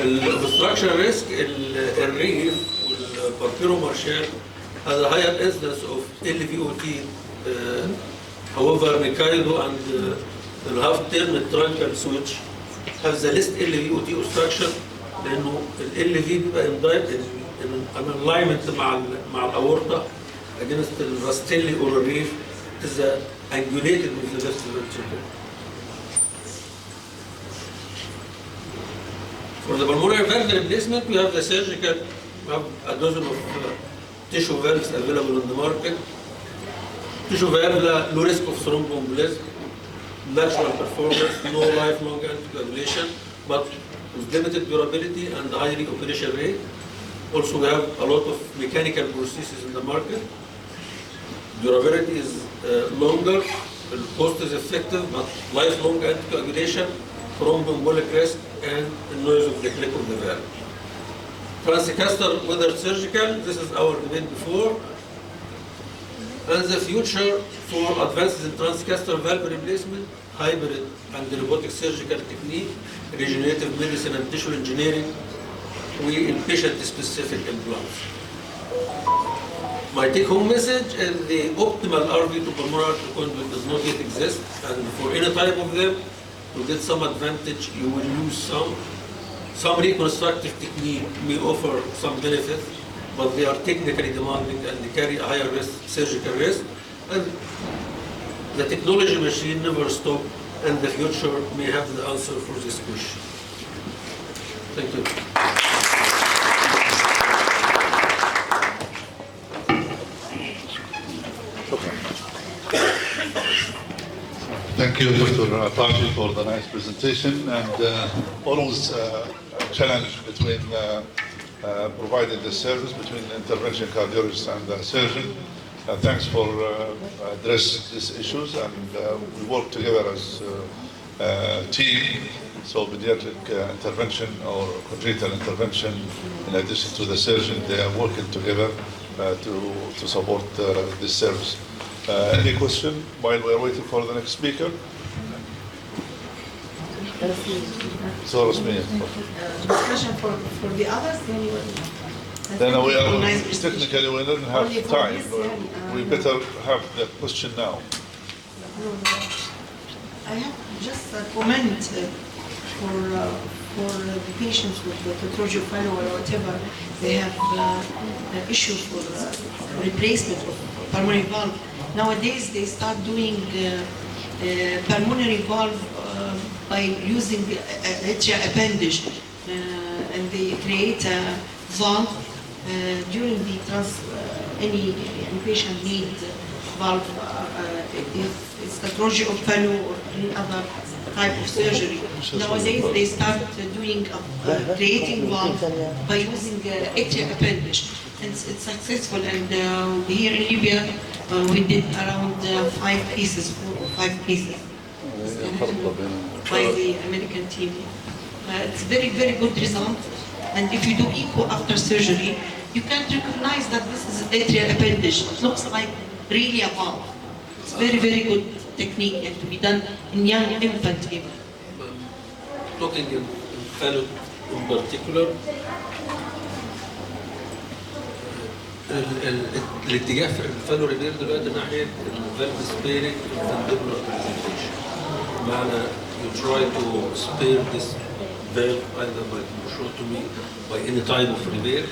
الobstruction risk, الريف والباركيرومارشال has a higher incidence of LVOT. However, Mikaido and the half-term truncal switch have the least LVOT obstruction لأنه ال LV بيبقى in alignment مع الأورطة against the rastelli or reef is angulated with the left ventricle. For the pulmonary valve replacement, we have the surgical, we have a dozen of tissue valves available on the market. Tissue valve, low risk of thromboembolism, natural performance, no lifelong anticoagulation, but with limited durability and high reoperation rate. Also, we have a lot of mechanical prostheses in the market. Durability is longer, the cost is effective, but lifelong anticoagulation, thromboembolic risk, and the noise of the click of the valve. Transcaster, whether surgical, this is our debate before. And the future for advances in transcaster valve replacement, hybrid and robotic surgical technique, regenerative medicine and tissue engineering, in patient-specific implants. My take-home message is the optimal RV to pulmonary artery conduit does not yet exist, and for any type of them, to get some advantage, you will lose some. Some reconstructive technique may offer some benefits, but they are technically demanding and they carry a higher risk, surgical risk. And the technology machine never stops, and the future may have the answer for this question. Thank you. Thank you, Dr. Taji, for the nice presentation, and always challenge between providing the service between the intervention cardiologist and the surgeon. Thanks for addressing these issues, and we work together as a team. So pediatric intervention or congenital intervention, in addition to the surgeon, they are working together to support this service. Any question while we are waiting for the next speaker? So, discussion for the others, then we are technically we don't have time. We better have the question now. I have just a comment for the patients with Tetralogy or whatever. They have issue for replacement of pulmonary valve. Nowadays, they start doing pulmonary valve by using atrial appendage, and they create a valve during the any patient need valve, if it's Tetralogy or or any other type of surgery. Nowadays, they start doing creating valve by using atrial appendage. It's successful, and here in Libya, we did around 5 pieces, 4 or 5 pieces by the American team. It's very, very good result. And if you do echo after surgery, you can recognize that this is atrial appendage. It looks like really a valve. It's very, very good technique and to be done in young infant even. Talking in fellow in particular, الاتجاه في الفالو ريبير دلوقتي ناحيه الفالف سبيرنج والفانديبولار بريزنتيشن. بمعنى you try to spare this valve either by tracheotomy by any type of repair.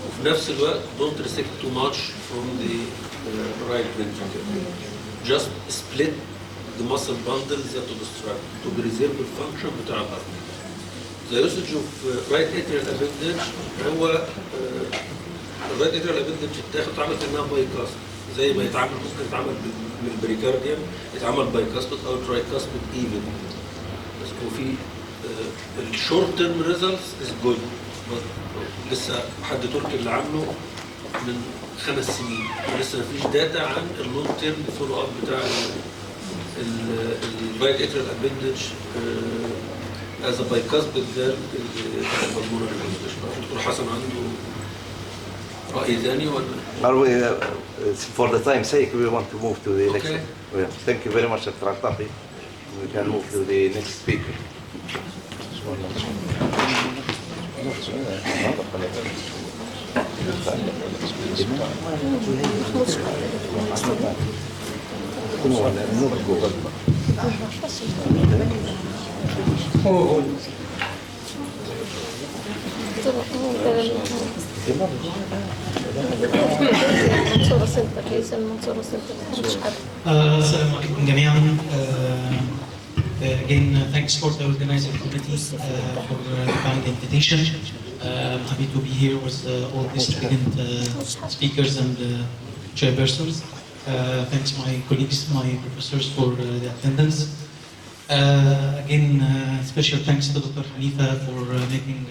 وفي نفس الوقت don't resect too much from the right ventricle. Just split the muscle bundles that obstruct to preserve the function بتاع الهارت. The usage of right atrial appendage هو الرايت اتريال ابندج يتاخد تعمل كانها باي كاست، زي ما يتعمل ممكن يتعمل بالبريكارديوم، يتعمل باي كاسبت او تراي كاسبت ايفن. بس وفي الشورت تيرم ريزلتس از جود، لسه حد تركي اللي عامله من 5 سنين ولسه مفيش داتا عن اللونج تيرم فولو اب بتاع الرايت اتريال ابندج از باي كاسبت فالف البلمونري ابندج. دكتور حسن عنده رأي ثاني ولا؟ For the time's sake, we want to move to the next. Okay. Well, thank you very much, Dr. Al-Tafi. We can move to the next speaker. السلام عليكم جميعا. Again, thanks for the organizing committee for the kind invitation. I'm happy to be here with all these brilliant speakers and chairpersons. Thanks my colleagues, my professors for the attendance. Again, special thanks to Dr. Hanifa for making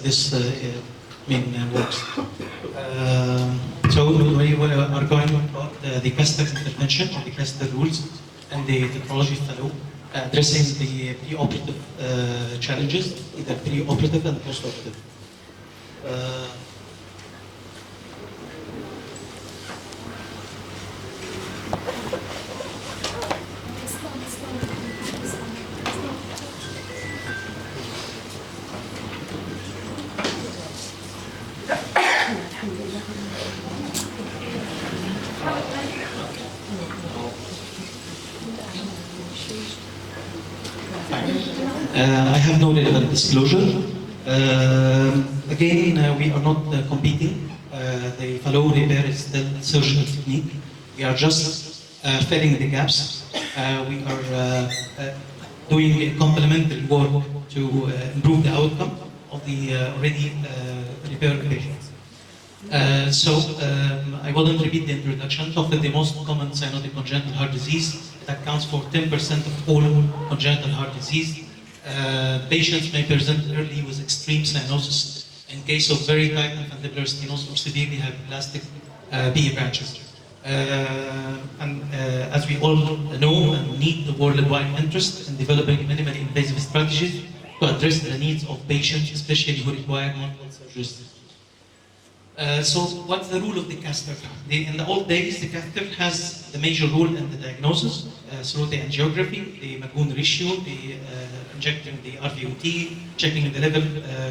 this main works. So we are going about the CASTER intervention, the CASTER rules, and the Tetralogy fellow, addressing the preoperative challenges, either preoperative and postoperative. I have no relevant disclosure. Again, we are not competing. The fellow repair is still a surgical technique. We are just filling the gaps. We are doing a complementary work to improve the outcome of the already repaired patients. I wouldn't repeat the introduction. Of the most common cyanotic congenital heart disease, it accounts for 10% of all congenital heart disease. Patients may present early with extreme cyanosis in case of very tight mandibular stenosis or severely hypoplastic PE branches. As we all know and need the worldwide interest in developing minimally invasive strategies to address the needs of patients, especially who require multiple surgeries. So what's the role of the catheter? In the old days, the catheter has the major role in the diagnosis through the angiography, the Magoon ratio, the injecting the RVOT, checking the level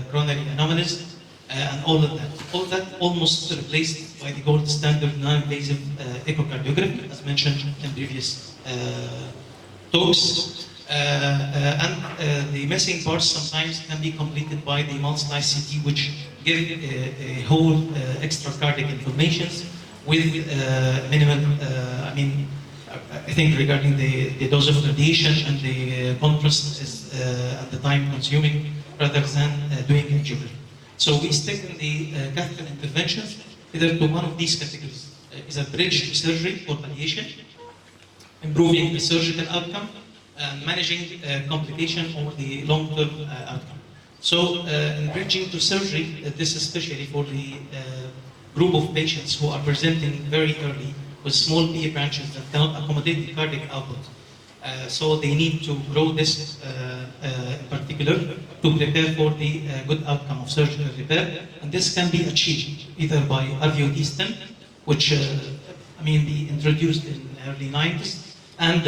coronary anomalies, and all of that. All that almost replaced by the gold standard non-invasive echocardiography, as mentioned in previous talks. The missing parts sometimes can be completed by the multi-slice CT, which give a whole extra cardiac information with minimal, I think regarding the dose of radiation and the contrast is and the time consuming rather than doing angiography. So we stick in the catheter interventions either to one of these categories. Is a bridge to surgery or radiation, improving the surgical outcome, and managing complication or the long-term outcome. So in bridging to surgery, this is especially for the group of patients who are presenting very early with small PE branches that cannot accommodate the cardiac output. So they need to grow this in particular to prepare for the good outcome of surgical repair. And this can be achieved either by RVOT stent, which be introduced in early 90s, and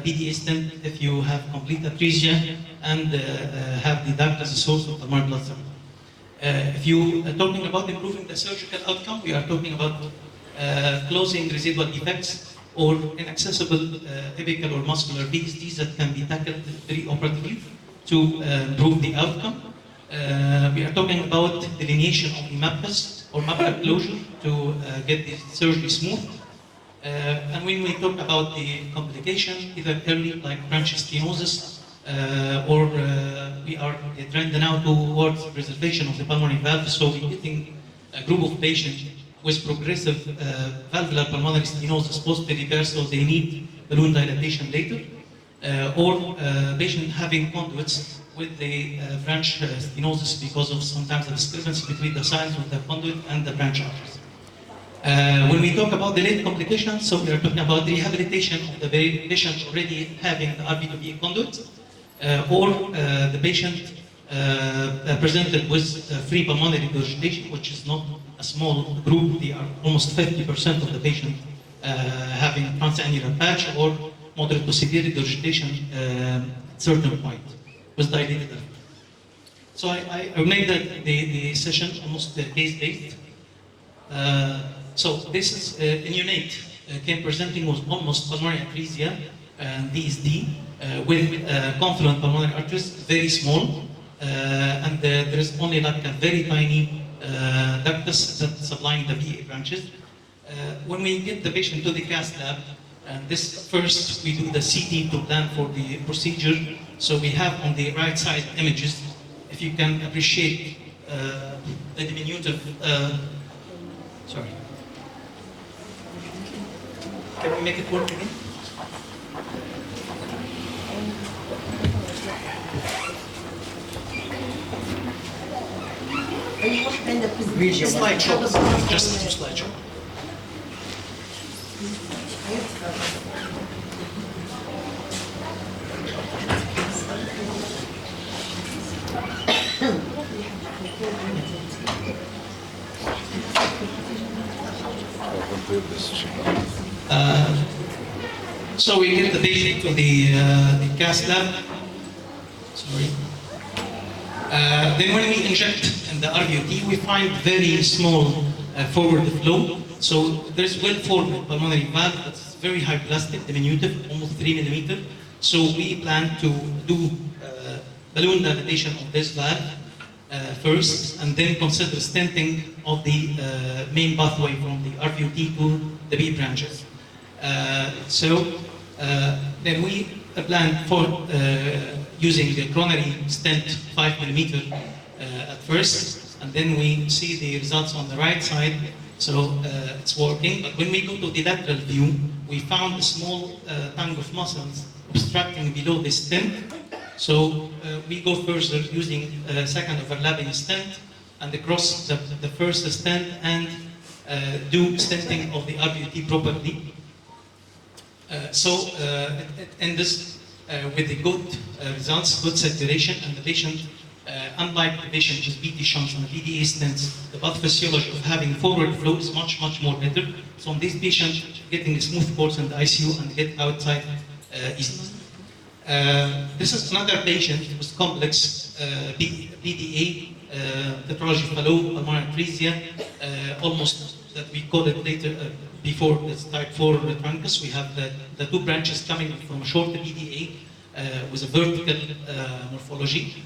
PDA stent if you have complete atresia and have the duct as a source of pulmonary blood supply. If you are talking about improving the surgical outcome, we are talking about closing residual defects or inaccessible apical or muscular VSDs that can be tackled preoperatively to improve the outcome. We are talking about delineation of the MAPS or macular closure to get the surgery smooth. And when we talk about the complication, either early like branch stenosis, or we are trending now towards preservation of the pulmonary valve, so we're getting a group of patients with progressive valvular pulmonary stenosis post-repair, so they need balloon dilatation later, or patient having conduits with the branch stenosis because of sometimes the discrepancy between the size of the conduit and the branch arteries. When we talk about the late complications, so we are talking about rehabilitation of the patient already having the RV2B conduit, or the patient presented with free pulmonary regurgitation, which is not a small group. They are almost 50% of the patient having transannular patch or moderate to severe regurgitation at certain point with dilated artery. So I made the session almost case-based. So this is a neonate came presenting with almost pulmonary atresia, DSD, with confluent pulmonary arteries, very small, and there is only like a very tiny ductus that supplying the VA branches. When we get the patient to the cath lab, and this first we do the CT to plan for the procedure. So we have on the right side images, if you can appreciate the diminutive, sorry. Can we make it work again? Slideshow, just to slideshow. So we get the patient to the cath lab. Sorry. Then when we inject in the RVOT, we find very small forward flow. So there's well-formed pulmonary valve that's very hyplastic, diminutive, almost 3 millimeter. So we plan to do balloon dilatation of this valve first, and then consider stenting of the main pathway from the RVOT to the B branches. Then we plan for using the coronary stent 5 millimeter at first, and then we see the results on the right side. So it's working, but when we go to the lateral view, we found a small tongue of muscles obstructing below the stent. So we go further using a second overlapping stent and across the first stent and do stenting of the RVT properly. It ends with the good results, good circulation, and the patient, unlike the patient with BT shunts and PDA stents, the pathophysiology of having forward flow is much more better. So on this patient, getting a smooth course in the ICU and get outside easily. This is another patient with complex PDA, Tetralogy fellow, pulmonary atresia, almost that we call it later, before it's type 4 truncus. We have the two branches coming from a short PDA with a vertical morphology,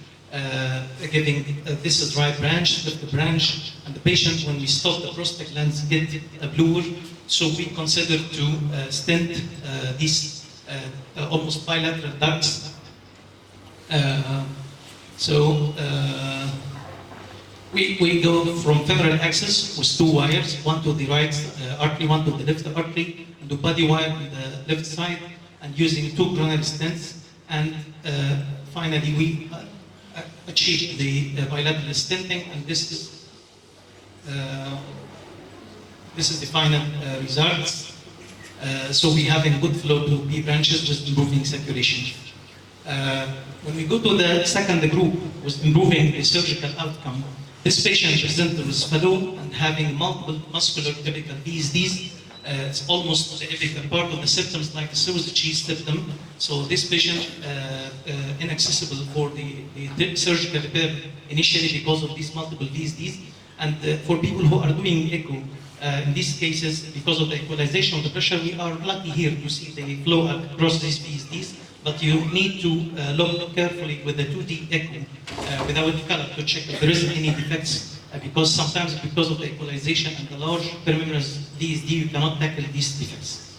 giving this is right branch, left branch, and the patient, when we stop the prostaglandins, get a bluer. So we consider to stent these almost bilateral ducts. We go from femoral axis with 2 wires, one to the right artery, one to the left artery, and the body wire on the left side, and using 2 coronary stents. And finally, we achieve the bilateral stenting, and this is the final results. So we have a good flow to B branches with improving circulation. When we go to the second group with improving the surgical outcome, this patient presented with fellow and having multiple muscular typical VSDs. It's almost the epical part of the symptoms like the Suzy cheese symptom. So this patient inaccessible for the surgical repair initially because of these multiple VSDs. And for people who are doing echo, in these cases, because of the equalization of the pressure, we are lucky here to see the flow across these VSDs. But you need to look carefully with the 2D echo without color to check if there is any defects, because sometimes because of the equalization and the large perimembranous VSD, you cannot tackle these defects.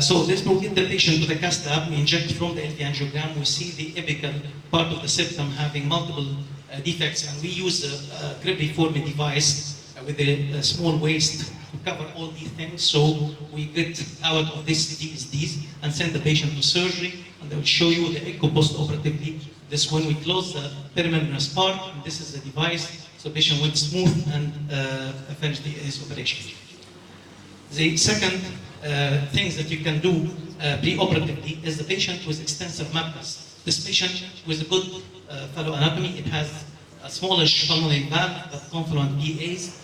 So this will get the patient to the cath lab. We inject from the LV angiogram. We see the apical part of the septum having multiple defects, and we use a cribriform device with a small waist to cover all these things. So we get out of these DSDs and send the patient to surgery, and they will show you the echo post-operatively. This when we close the perimembranous part, and this is the device, so the patient went smooth and finished his operation. The second things that you can do pre-operatively is the patient with extensive MAPS. This patient with a good fellow anatomy, it has a smallish pulmonary valve, but confluent PAs.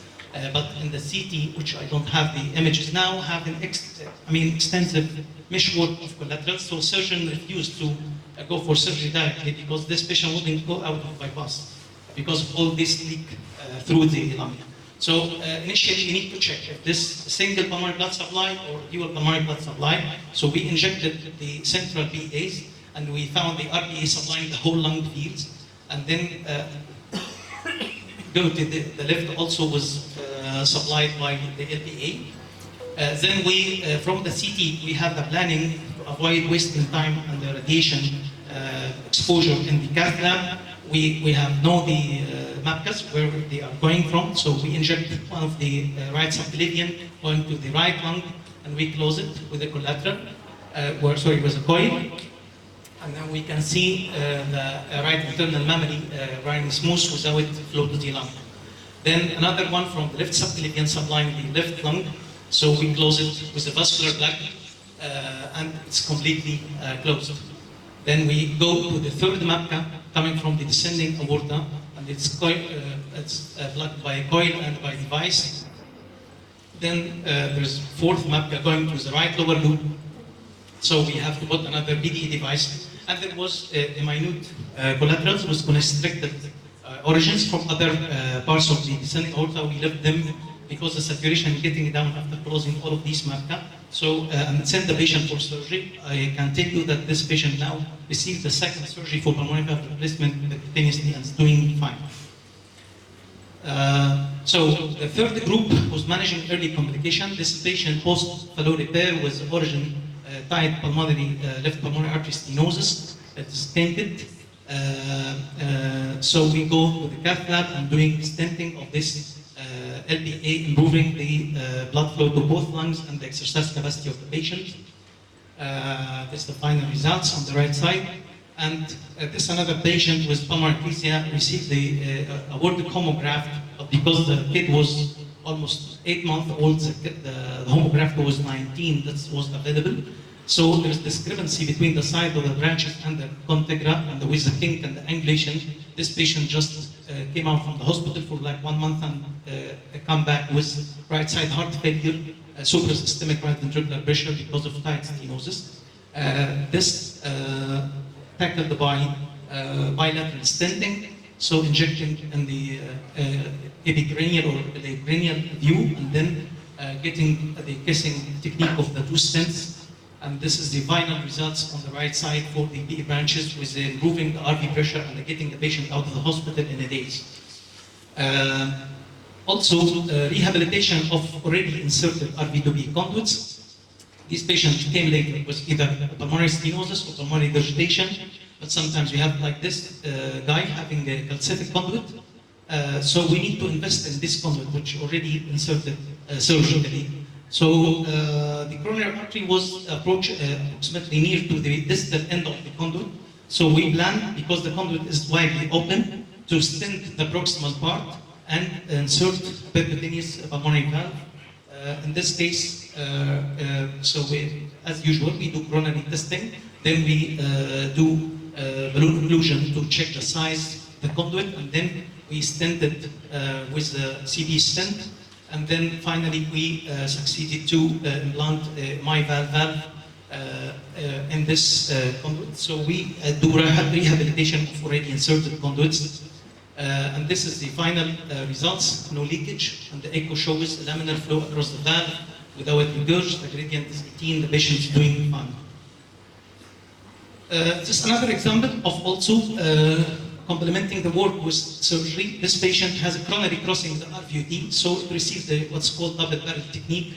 But in the CT, which I don't have the images now, have an extensive meshwork of collaterals. So surgeon refused to go for surgery directly because this patient wouldn't go out of bypass. because of all this leak through the lung. So initially you need to check if this single pulmonary blood supply or dual pulmonary blood supply. So we injected the central PAs and we found the RPA supplying the whole lung fields. And then go to the left also was supplied by the LPA. Then we, from the CT, we have the planning to avoid wasting time and the radiation exposure in the cath lab. We have know the MAPCAs, where they are going from, so we inject one of the right subclavian going to the right lung, and we close it with a collateral, with a coil. And then we can see the right internal mammary running smooth without flow to the lung. Then another one from the left subclavian supplying the left lung. So we close it with a vascular plug and it's completely closed. Then we go to the third MAPCA coming from the descending aorta, and it's plugged by a coil and by device. Then there's fourth MAPCA going to the right lower loop. So we have to put another BDE device. And there was a minute collaterals with constricted origins from other parts of the descending aorta. We left them because the saturation getting down after closing all of these MAPCA. So and send the patient for surgery. I can tell you that this patient now received the second surgery for pulmonary valve replacement simultaneously and is doing fine. So the third group was managing early complication. This patient post-fallow repair with origin tight pulmonary left pulmonary artery stenosis. It's stented. So we go to the cath lab and doing stenting of this LPA, improving the blood flow to both lungs and the exercise capacity of the patient. This is the final results on the right side. And this another patient with pulmonary atresia received the aortic homograft, but because the kid was almost 8 months old, the homograft was 19 that was available. So there's discrepancy between the side of the branches and the contegra, and with the kink and the angulation. This patient just came out from the hospital for like 1 month and come back with right side heart failure, suprasystemic right ventricular pressure because of tight stenosis. This tackled by bilateral stenting, so injecting in the epicranial or the cranial view, and then getting the kissing technique of the two stents. And this is the final results on the right side for the PE branches with improving the RV pressure and getting the patient out of the hospital in a days. Also, rehabilitation of already inserted RV2B conduits. These patients came later with either pulmonary stenosis or pulmonary regurgitation, but sometimes we have like this guy having a calcific conduit. So we need to invest in this conduit, which already inserted surgically. So the coronary artery was approximately near to the distal end of the conduit. So we planned, because the conduit is widely open, to stent the proximal part and insert percutaneous pulmonary valve. In this case, so we, as usual, we do coronary testing. Then we do balloon occlusion to check the size of the conduit, and then we stented with the CD stent. And then finally, we succeeded to implant my valve in this conduit. So we do rehabilitation of already inserted conduits. And this is the final results, no leakage. And the echo shows laminar flow across the valve without regurg. The gradient is 18, the patient is doing fine. This is another example of also complementing the work with surgery. This patient has a coronary crossing the RVUD, so it receives what's called double barrel technique.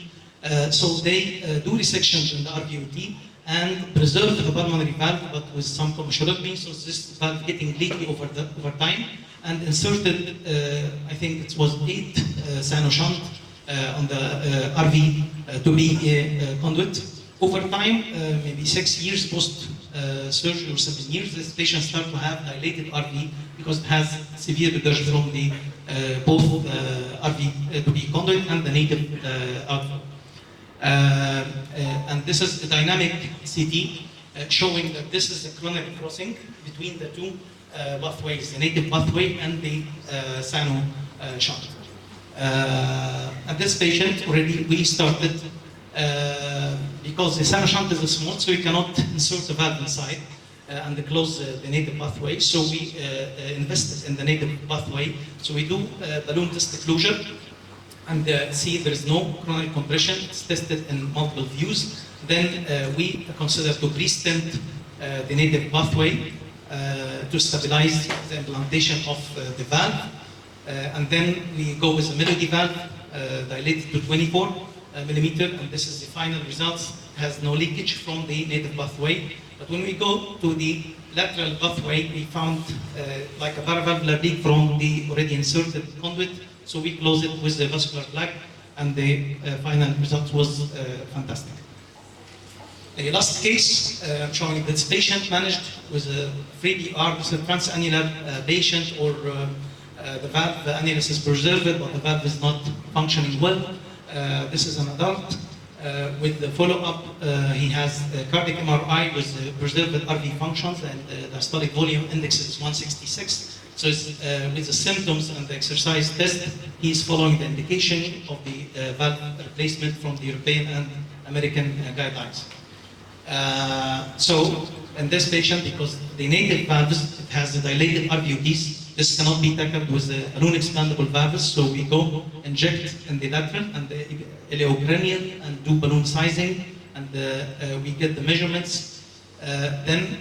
So they do resections in the RVUD and preserve the pulmonary valve, but with some commissurectomy, so this valve getting leaky over time, and inserted, I think it was 8 Sano shunt on the RV2B conduit. Over time, maybe 6 years post surgery or 7 years, this patient starts to have dilated RV because it has severe regurg from the both RV2B conduit and the native outflow. And this is a dynamic CT showing that this is a coronary crossing between the two pathways, the native pathway and the Sano shunt. And this patient already we started because the Sano shunt is small, so you cannot insert the valve inside. and close the native pathway. So we invested in the native pathway. So we do balloon test closure and see there is no coronary compression. It's tested in multiple views. Then we consider to pre-stent the native pathway to stabilize the implantation of the valve. And then we go with the melody valve dilated to 24 millimeter, and this is the final results. It has no leakage from the native pathway. But when we go to the lateral pathway, we found like a paravalvular leak from the already inserted conduit. So we close it with the vascular plug, and the final result was fantastic. The last case showing this patient managed with a 3DR, this is a transannular patient, or the valve, the annulus is preserved, but the valve is not functioning well. This is an adult. With the follow-up, he has cardiac MRI with preserved RV functions, and the diastolic volume index is 166. So with the symptoms and the exercise test, he is following the indication of the valve replacement from the European and American guidelines. So in this patient, because the native valves, it has the dilated RVUTs, this cannot be tackled with the balloon expandable valves, so we go inject in the lateral and the ileocranial and do balloon sizing, and we get the measurements. Then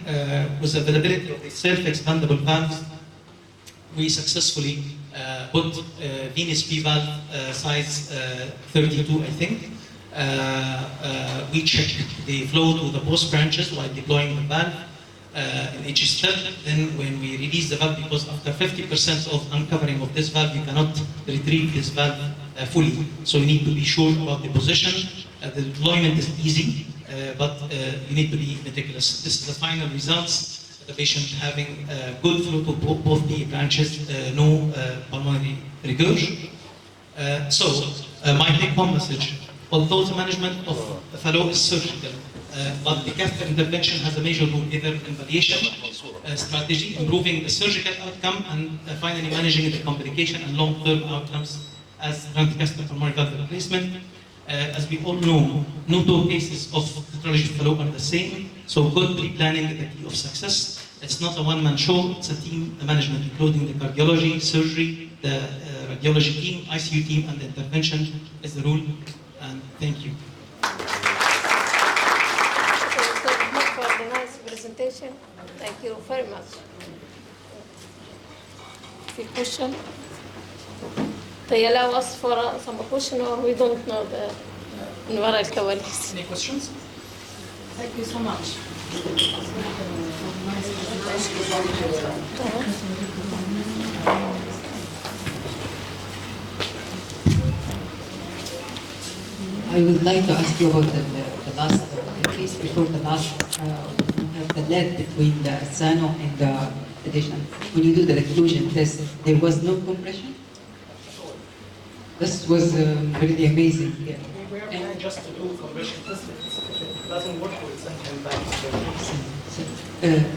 with availability of the self-expandable valves, we successfully put venous P valve size 32, I think. We check the flow to the post branches while deploying the valve in each step. Then when we release the valve, because after 50% of uncovering of this valve, you cannot retrieve this valve fully. So you need to be sure about the position. The deployment is easy, but you need to be meticulous. This is the final results. The patient having good flow to both the branches, no pulmonary regurg. So my take-home message: although the management of the fellow is surgical, but the catheter intervention has a major role, either in palliation strategy, improving the surgical outcome, and finally managing the complication and long-term outcomes as transcatheter pulmonary valve replacement. As we all know, no two cases of tetralogy fellow are the same, so good pre-planning is the key of success. It's not a one-man show, it's a team management, including the cardiology, surgery, the radiology team, ICU team, and the intervention is the rule. And thank you. Thank you for the nice presentation. Thank you very much. Any question? They allow us for some question, or we don't know the Nwara al-Kawalis. Any questions? Thank you so much. I would like to ask you about the last case before the last, the lead between the Sano and the patient. When you do the occlusion test, there was no compression? This was really amazing. Yeah. We are trying just to do compression test. If it doesn't work, we'll send him back.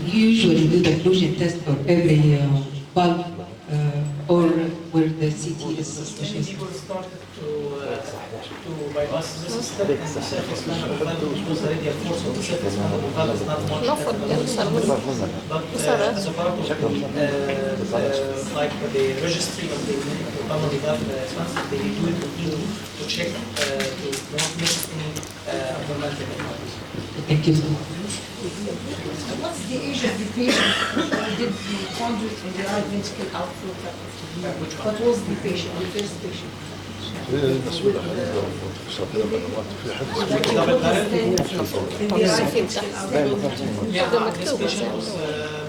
You usually do the occlusion test for every valve or where the CT is suspicious? People started to bypass this step, and the surface manable valve, because the radial force of the surface manable valve is not much. No, for the But as a part of like the registry of the pulmonary valve response, they do it routinely to check to not miss any abnormality. Thank you so much. What's the age of the patient who did the conduit and the right ventricle outflow? What was the patient, the first patient? Yeah, this patient was,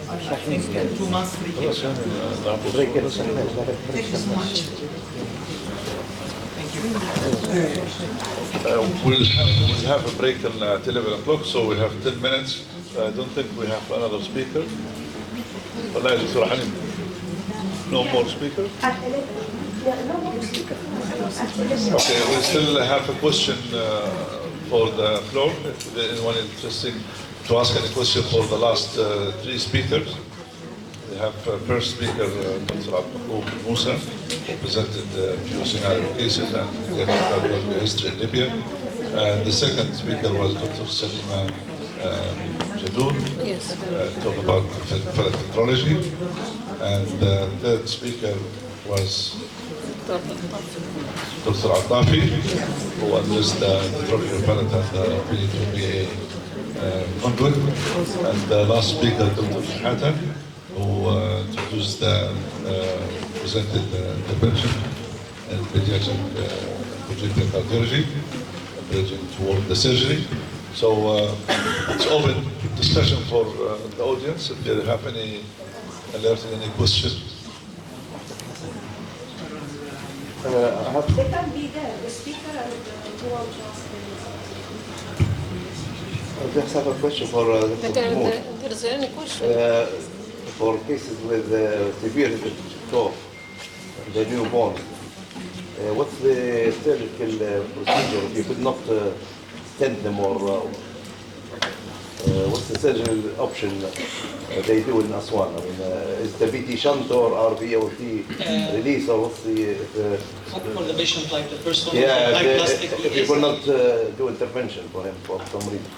I think, 2 months, 3 years. Thank you so much. We'll have a break at 11 o'clock, so we have 10 minutes. I don't think we have another speaker. No more speakers? Okay, we still have a question for the floor. If anyone interested to ask any question for the last 3 speakers. We have first speaker, Dr. Abdul Musa, who presented few scenario cases and cardiology history in Libya. And the second speaker was Dr. Salima Abdul, Yes. talk about tetralogy. And the third speaker was Dr. Atafi, who addressed the tropical palate and the P2PA conduit. And the last speaker, Dr. Hatta, who introduced presented the intervention in pediatric cardiology, bridging toward the surgery. So it's open discussion for the audience. If they have any questions. They can be there, the speaker and who are just I just have a question for Dr. Mahmoud. There is any question? For cases with severe cough, the newborn, what's the surgical procedure if you could not stent them, or what's the surgical option they do in Aswan? I mean, is the VT shunt or RVOT release, or what's the For the patient, like the first one, yeah, plastic if you will not do intervention for him for some reason?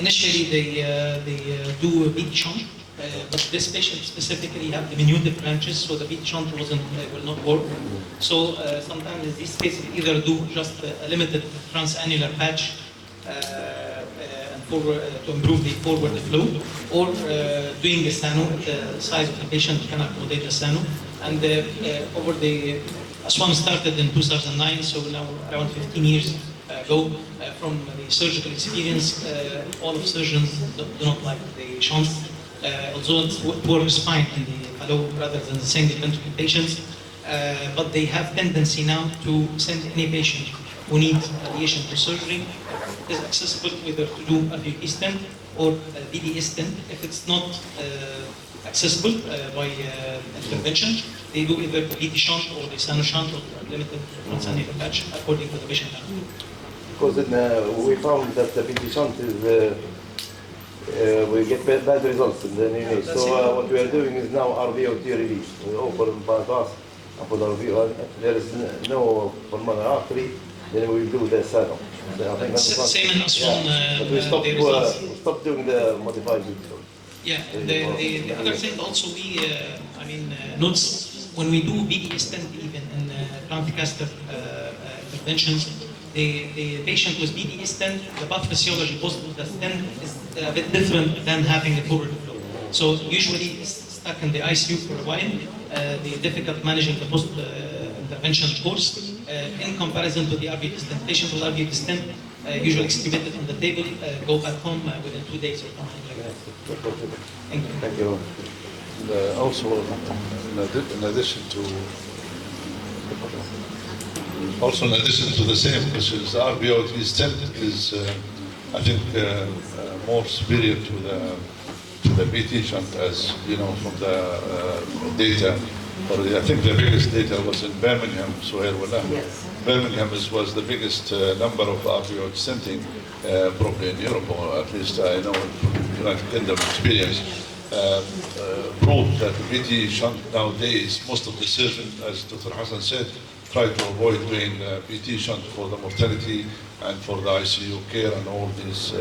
Initially, they do a bead shunt, but this patient specifically have diminutive branches, so the bead shunt will not work. So sometimes in these cases, either do just a limited transannular patch to improve the forward flow, or doing a sano. The size of the patient can accommodate a sano. And over the Aswan started in 2009, so now around 15 years ago. From the surgical experience, all of surgeons do not like the shunt, although it works fine in the fallow rather than the single ventricle patients. But they have tendency now to send any patient who needs radiation for surgery. It is accessible whether to do a VT stent or a BDS stent. If it's not accessible by intervention, they do either the VT shunt or the sano shunt or limited transannular patch according to the patient. Because we found that the VT shunt is, we get bad results in the neonates. So what we are doing is now RVOT release. We offer bypass and put RVO. There is no pulmonary artery, then we do the sano. So I think that's Same in Aswan. but we stopped doing the modified VT. Yeah, the other thing also we, notice when we do BDS stent even in transcatheter interventions, the patient with BDS stent, the pathophysiology post the stent is a bit different than having a forward flow. So usually it's stuck in the ICU for a while. The difficult managing the post intervention course in comparison to the RVT stent. Patient with RVT stent usually extubated on the table, go back home within 2 days or something like that. Thank you. Thank you. Also, in addition to the same, which is RVOT stent is, I think, more superior to the BT shunt, as you know from the data. I think the biggest data was in Birmingham, Suhail Wallah. Yes. Birmingham was the biggest number of RVOT stenting, probably in Europe, or at least I know from United Kingdom experience. Proved that the BT shunt nowadays, most of the surgeons, as Dr. Hassan said, try to avoid doing BT shunt for the mortality and for the ICU care and all these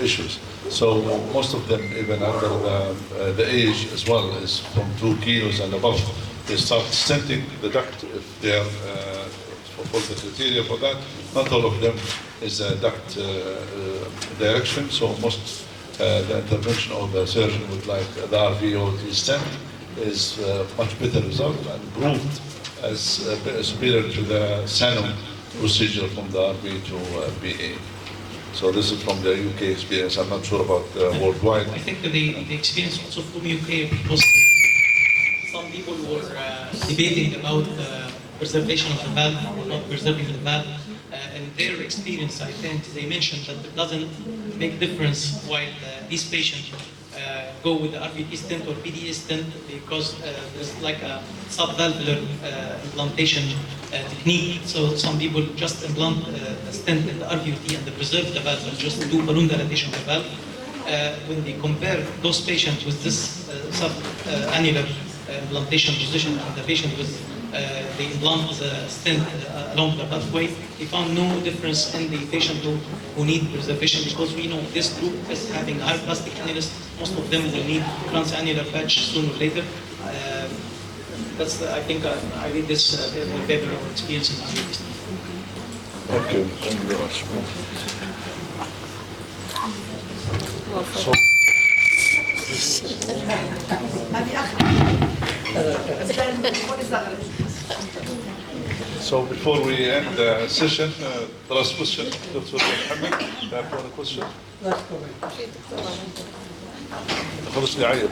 issues. So most of them, even under the age as well, is from 2 kilos and above, they start stenting the duct if they are for the criteria for that. Not all of them is a duct direction, so most the intervention of the surgeon would like the RVOT stent is much better result and proved as superior to the Sano procedure from the RV to BA. So this is from the UK experience. I'm not sure about worldwide. I think the experience also from UK, because some people were debating about preservation of the valve or not preserving the valve. In their experience, I think they mentioned that it doesn't make difference while these patients go with the RVT stent or PDA stent, because there's like a subvalvular implantation technique. So some people just implant a stent in the RVT and they preserve the valve and just do balloon dilatation of the valve. When they compare those patients with this subannular implantation position and the patient with the implant stent along the pathway. We found no difference in the patient who need preservation, because we know this group is having high plastic annulus. Most of them will need transannular patch sooner or later. That's I think I read this in the paper of experience in IUD. Thank you. Thank you very much. So before we end the session, the last question, Dr. Mohammed, do you have a question? خلص لي عيط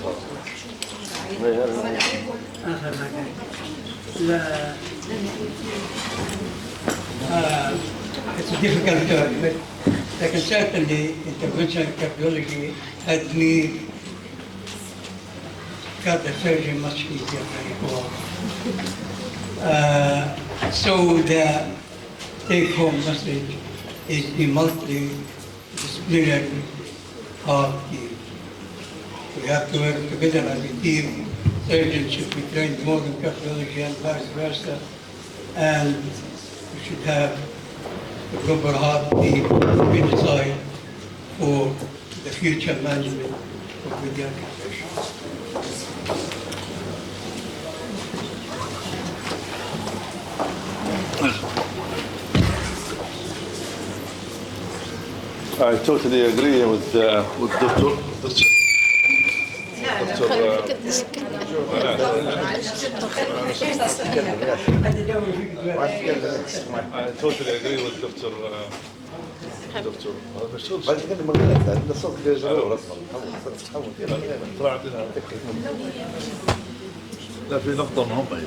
It's difficult to admit. Like certainly, interventional cardiology had made cardiac surgery much easier than it was. So the take-home message is the multidisciplinary heart team. We have to work together as a team. Surgeons should be trained more in cardiology and vice versa. And we should have a proper heart team inside for the future management of pediatric patients. I totally agree with Dr. I totally agree with Dr. لا في نقطة مهمة.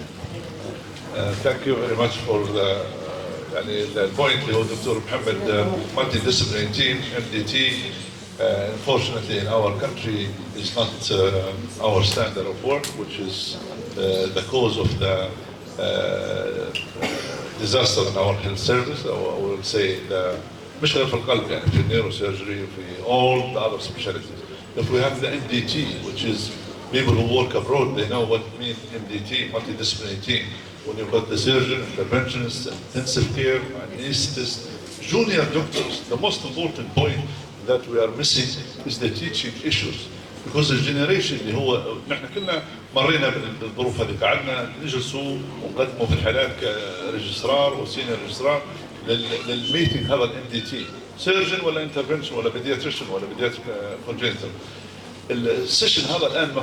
Thank you very much for the point اللي هو دكتور محمد multidisciplinary team MDT. Unfortunately, in our country, is not our standard of work, which is the cause of the disaster in our health service. Or I will say مش غير في القلب يعني في neurosurgery وفي all the other specialties. If we have the MDT, which is people who work abroad, they know what means MDT, multidisciplinary team. When you've got the surgeon, interventionist, intensive care, anesthetist, junior doctors, the most important point that we are missing is the teaching issues. Because the generation اللي هو نحن كلنا مرينا بالظروف هذه، قعدنا نجلسوا ونقدموا في الحالات كريجسترار وسينيور ريجسترار للميتنج هذا الام دي تي، سيرجن ولا انترفنشن ولا بيدياتريشن ولا بيدياتريك كونجنتال. السيشن هذا الان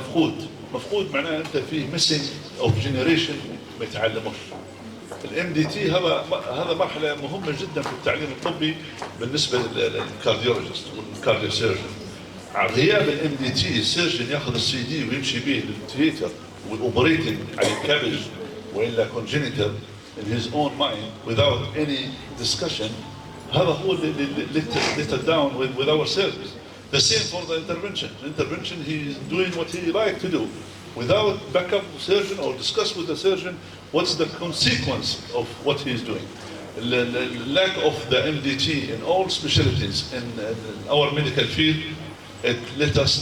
مفقود معناه انت فيه ميسنج اوف جنريشن ما يتعلموش. الام دي تي هذا مرحله مهمه جدا في التعليم الطبي بالنسبه للكارديولوجيست والكارديو سيرجن. غياب الام دي تي السيرجن ياخذ السي دي ويمشي به للثياتر والاوبريتنج على الكابج والا كونجنتال in his own mind without any discussion. هذا هو اللي let it down with our service. The same for the intervention. Intervention, he is doing what he like to do without backup surgeon or discuss with the surgeon what's the consequence of what he is doing. The lack of the MDT in all specialties in our medical field, it let us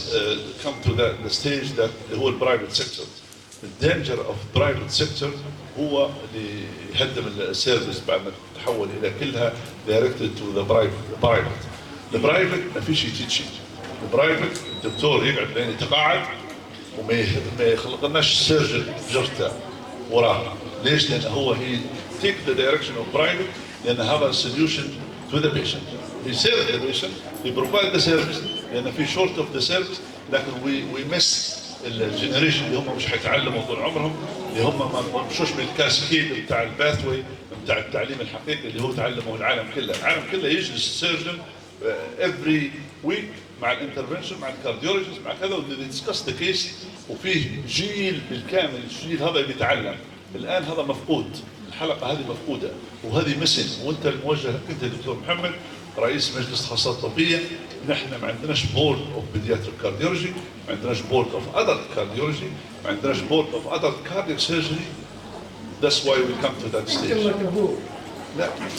come to the stage that هو private sector. The danger of private sector هو اللي يهدم السيرفيس بعد ما تتحول الى كلها directed to the private. The private ما فيش teaching. The private الدكتور يقعد لين يتقاعد وما يخلقناش سيرجن جرته وراه. ليش؟ لأن هو he take the direction of private لأن هذا solution to the patient. He serve the patient, he provide the service لأن في short of the service لكن we miss الجنريشن اللي هم مش حيتعلموا طول عمرهم، اللي هم ما مشوش بالكاسكيد بتاع الباثوي بتاع التعليم الحقيقي اللي هو تعلمه العالم كله. العالم كله يجلس السيرجن every week مع الانترفنشن مع الكارديولوجيست مع كذا وديسكس ذا كيس، وفيه جيل بالكامل الجيل هذا بيتعلم. الان هذا مفقود، الحلقه هذه مفقوده وهذه مسن. وانت الموجه انت دكتور محمد رئيس مجلس التخصصات الطبيه، نحن ما عندناش بورد اوف بيدياتريك كارديولوجي، ما عندناش بورد اوف ادلت كارديولوجي، ما عندناش بورد اوف ادلت كاردياك سيرجري. That's why we come to that stage. لا مش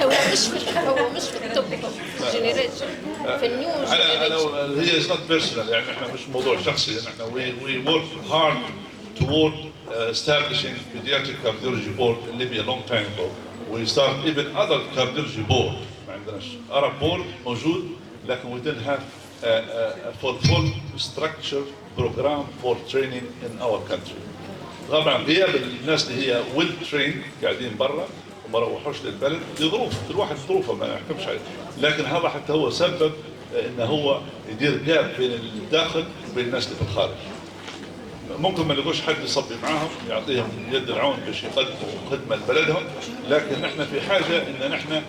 هو مش في التوب جنريشن في النيو جنريشن. هي از نوت بيرسونال يعني احنا مش موضوع شخصي، احنا we work hard toward establishing Pediatric Cardiology Board in Libya a long time ago. We start even other cardiology board. ما عندناش Arab board موجود, لكن we didn't have a full structure program for training in our country. طبعا غياب الناس اللي هي well trained قاعدين برا وما روحوش للبلد لظروف، كل واحد ظروفه ما نحكمش عليه، لكن هذا حتى هو سبب انه هو يدير جاب بين الداخل وبين الناس اللي في الخارج. ممكن ما يلقوش حد يصبي معاهم يعطيهم يد العون باش يقدموا خدمه لبلدهم، لكن نحن في حاجه ان نحن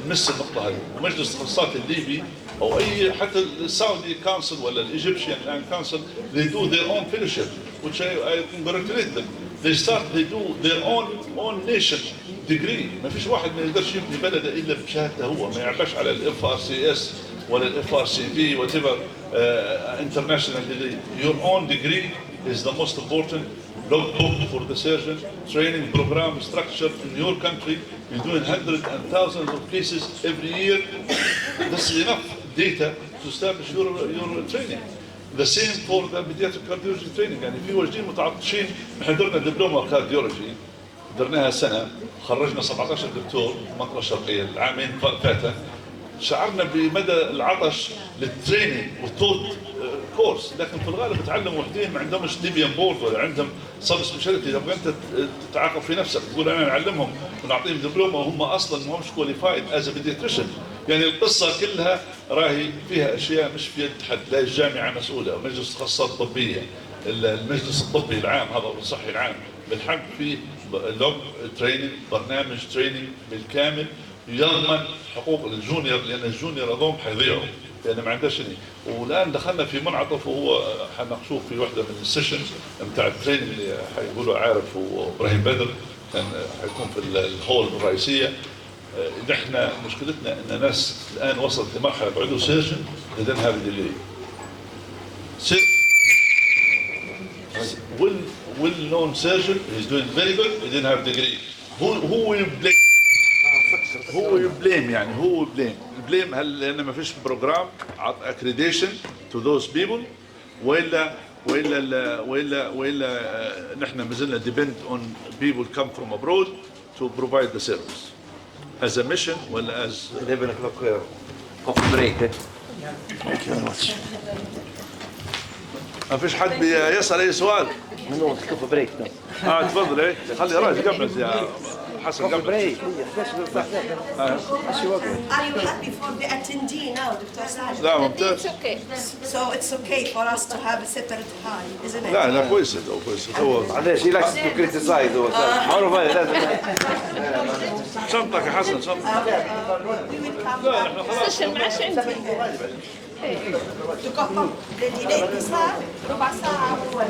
نمس النقطه هذه. ومجلس التخصصات الليبي او اي حتى السعودي كونسل ولا الايجيبشن كونسل they do their own fellowship which I congratulate them. They do their own nation degree. ما فيش واحد ما يقدرش يبني بلده الا بشهادته هو، ما يعباش على الاف ار سي اس ولا الاف ار سي بي whatever international degree. Your own degree is the most important logbook for the surgeon, training program structure in your country. You're doing hundreds and thousands of cases every year. This is enough data to establish your training. The same for the pediatric cardiology training. يعني في واجدين متعطشين. احنا درنا دبلومه كارديولوجي درناها سنه، خرجنا 17 دكتور في المنطقه الشرقيه العامين فاتوا. شعرنا بمدى العطش للتريننج والتوت كورس، لكن في الغالب تعلموا وحدين ما عندهمش ليبيان بورد ولا عندهم سب سبيشاليتي. تبغى انت تتعاقب في نفسك تقول انا نعلمهم ونعطيهم دبلومه وهم اصلا ما همش كواليفايد از بيدياتريشن. يعني القصه كلها راهي فيها اشياء مش في يد حد، لا الجامعه مسؤوله، مجلس التخصصات الطبيه، المجلس الطبي العام هذا الصحي العام بالحق في لوج تريننج، برنامج تريننج بالكامل يضمن حقوق الجونيور، لان الجونيور هذول حيضيعوا لان ما عندهاش شيء. والان دخلنا في منعطف وهو حنقشوف في واحده من السيشنز نتاع التريننج اللي حيقولوا عارف وابراهيم بدر كان حيكون في الهول الرئيسيه. نحن مشكلتنا ان الناس الان وصلت لمرحله بعدوا سيرجن لدن هذه اللي well known surgeon is doing very good, he didn't have degree. Who will blame? Who will blame يعني who will blame? البليم هل لان ما فيش بروجرام accreditation to those people وإلا نحن ما زلنا depend on people come from abroad to provide the service as a mission ولا as 11 o'clock coffee break. Thank you very much. ما فيش حد يسأل أي سؤال؟ منو كوفي بريك؟ تفضل ايه خلي راجل قبل يا حسن قبل. بريك. Are you happy for the attendee now, Dr. Saad? لا ممتاز. It's okay. So it's okay for us to have a separate high, isn't it? لا كويس كويس هو. معلش he likes to criticize هو معروف هذا لازم. شنطك يا حسن شنطك. We will come لا back احنا خلاص. السيشن معش عندي. to come up. الديلي صار ربع ساعة ولا